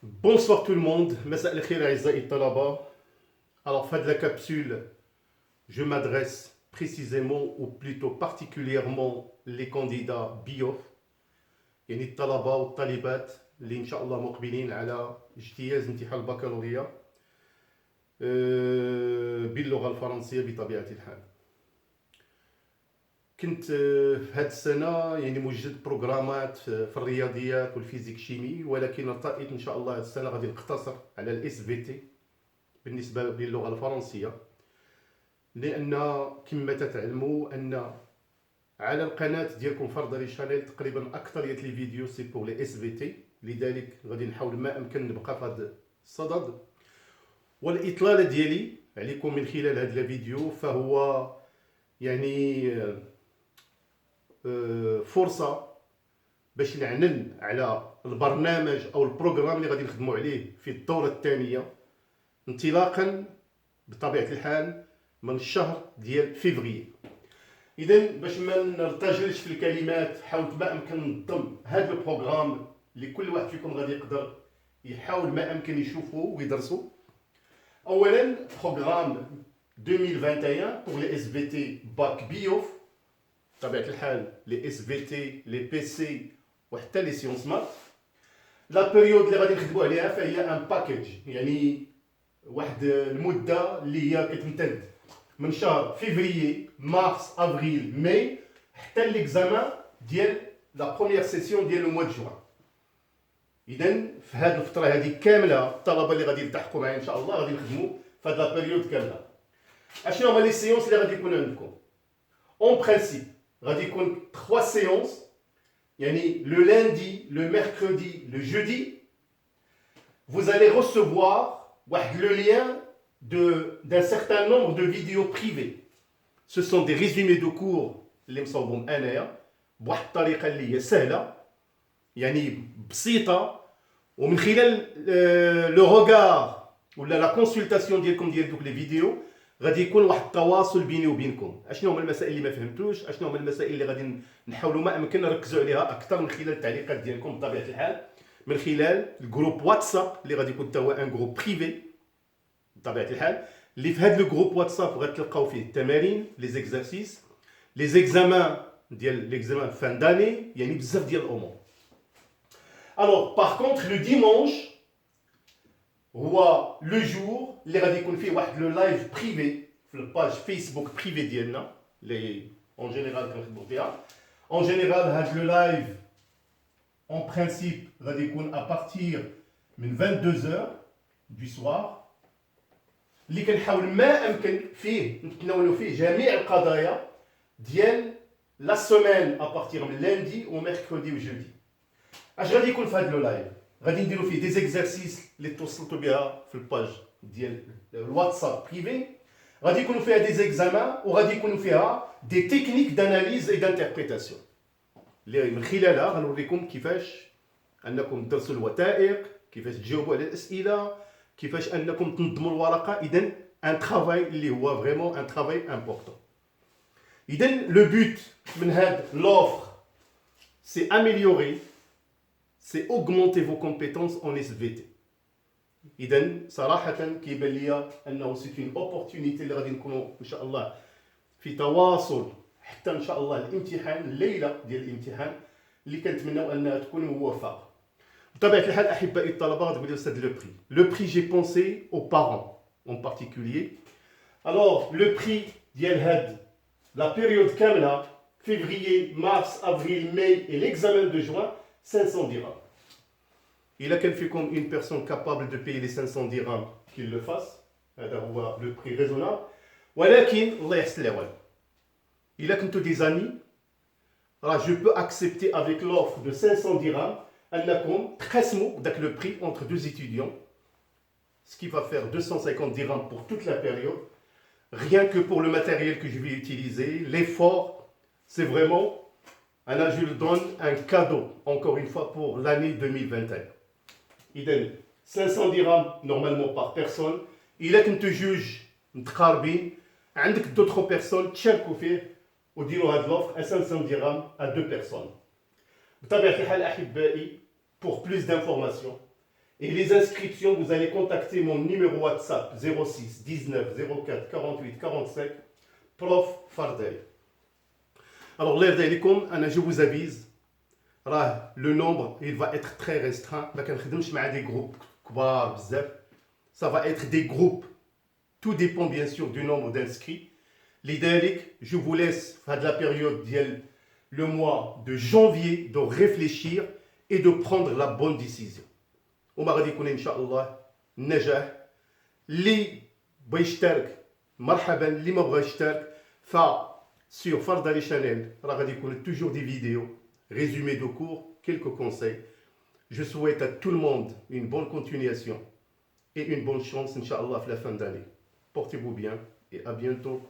Bonsoir tout le monde, مساء الخير أعزائي الطلبة. Alors, fin de la capsule, je m'adresse précisément ou plutôt particulièrement les candidats BIOF يعني الطلبة والطالبات اللي إن شاء الله مقبلين على اجتياز امتحان البكالوريا باللغة الفرنسية بطبيعة الحال. كنت في هذه السنة يعني موجد بروغرامات في الرياضيات والفيزيك شيمي، ولكن ارتأيت إن شاء الله هذه السنة غادي نقتصر على الاس في تي بالنسبة للغة الفرنسية، لأن كما تتعلموا أن على القناة ديالكم فرض شانيل تقريبا أكثرية لي فيديو سي بور لي اس في تي، لذلك غادي نحاول ما أمكن نبقى في هذا الصدد. والإطلالة ديالي عليكم من خلال هذا الفيديو فهو يعني فرصة باش نعلن على البرنامج أو البروغرام اللي غادي نخدموا عليه في الدورة الثانية انطلاقا بطبيعة الحال من الشهر ديال فيفري. إذا باش ما نرتجلش في الكلمات حاولت ما أمكن نضم هذا البروغرام اللي كل واحد فيكم غادي يقدر يحاول ما أمكن يشوفه ويدرسه. أولا بروغرام 2021 pour les SVT bac BIOF بطبيعة الحال les SVT les PC وحتى les sciences maths. لا بيريود اللي غادي نخدموا عليها فهي ان باكيج، يعني واحد المده اللي هي كتمتد من شهر فيفري مارس افريل ماي حتى ليكزامان ديال لا بروميير سيسيون ديال لو موا دو جوان. اذا في هذه الفتره هذه كامله الطلبه اللي غادي يلتحقوا معايا ان شاء الله غادي نخدموا في هذه لا بيريود كامله. اشنو هما لي سيونس اللي غادي يكون عندكم؟ اون برينسيپ غادي يكون 3 سيونس، يعني le lundi, le mercredi, le jeudi, vous allez recevoir le lien d'un certain nombre de vidéos privées. Ce sont des résumés de cours اللي مصوبهم انايا بواحد الطريقه اللي هي سهله يعني بسيطه، ومن خلال لو روغار ولا لا كونسلطاسيون ديالكم ديال دوك لي فيديو غادي يكون واحد التواصل بيني وبينكم. اشنو هما المسائل اللي ما فهمتوش، اشنو هما المسائل اللي غادي نحاولوا ما امكن نركزوا عليها اكثر من خلال التعليقات ديالكم بطبيعه الحال، من خلال الجروب واتساب اللي غادي يكون حتى هو ان جروب بريفي بطبيعه الحال، اللي في هذا الجروب واتساب غتلقاو فيه التمارين لي زيكزارسيس لي زيكزامان ديال ليكزامان فان داني، يعني بزاف ديال الامور. الوغ باغ كونطخ لو ديمونش هو لو جور اللي غادي يكون فيه واحد لو لايف بريفي في الباج فيسبوك بريفي ديالنا اللي اون جينيرال كنخدموا فيها. اون جينيرال هاد لو لايف اون برينسيپ غادي يكون ابارتير من 22h du soir، اللي كنحاول ما امكن فيه نتناولوا فيه جميع القضايا ديال لا سيمين ابارتير من لاندي وميركودي وجودي. اش غادي يكون في هاد لو لايف؟ غادي نديرو فيه دي زيكزارسيس اللي توصلتوا بها في الباج ديال الواتساب بريفي، غادي يكونوا فيها دي زيكزامان وغادي يكونوا فيها دي تكنيك داناليز اي دانتربريتاسيون اللي من خلالها غنوريكم كيفاش انكم تدرسوا الوثائق، كيفاش تجاوبوا على الاسئله، كيفاش انكم تنظموا الورقه. اذا ان ترافاي اللي هو فريمون ان ترافاي امبورطون. اذا لو بوت من هاد لوفر سي اميليوري c'est augmenter vos compétences en SVT. إذا صراحة كيبان ليا أنه سي اون اوبورتونيتي اللي غادي نكونوا إن شاء الله في تواصل حتى إن شاء الله الامتحان الليلة ديال الامتحان اللي كنتمناو أنها تكون موفقة. بطبيعة الحال أحبائي الطلبة غادي نقول أستاذ لو بري جي بونسي aux parents en particulier. Alors le prix ديال هاد la période كاملة février, mars, avril, mai et l'examen de juin 500 dirhams. Il a quelqu'un une personne capable de payer les 500 dirhams qu'il le fasse. هذا هو le prix raisonnable. ولكن الله يحسن العوان. Il a كنتو des amis. Alors je peux accepter avec l'offre de 500 dirhams أنكم تقسموا داك le prix entre deux étudiants. Ce qui va faire 250 dirhams pour toute la période. Rien que pour le matériel que je vais utiliser, l'effort, c'est vraiment je le donne un cadeau, encore une fois, pour l'année 2021. Il donne 500 dirhams normalement par personne. Il est que tu juges, عندك d'autres personnes تشاركوا فيه وديروا هاد l'offre à 500 dirhams à 2 personnes. بطبيعة الحال أحبائي, pour plus d'informations et les inscriptions, vous allez contacter mon numéro WhatsApp 06 19 04 48 45 Prof Fardel. Alors, l'air d'Alikum, je vous avise, le nombre il va être très restreint. Des groupes, ça va être des groupes. Tout dépend bien sûr du nombre d'inscrits. L'idée, je vous laisse à la période le mois de janvier de réfléchir et de prendre la bonne décision. وما غادي يكون ان شاء الله النجاح. اللي بغى يشترك مرحبا, اللي ما بغى يشترك ف sur Fardali Channel راه غادي يكون toujours des vidéos, résumés de cours, quelques conseils. Je souhaite à tout le monde une bonne continuation et une bonne chance, Inch'Allah, à la fin d'année. Portez-vous bien et à bientôt.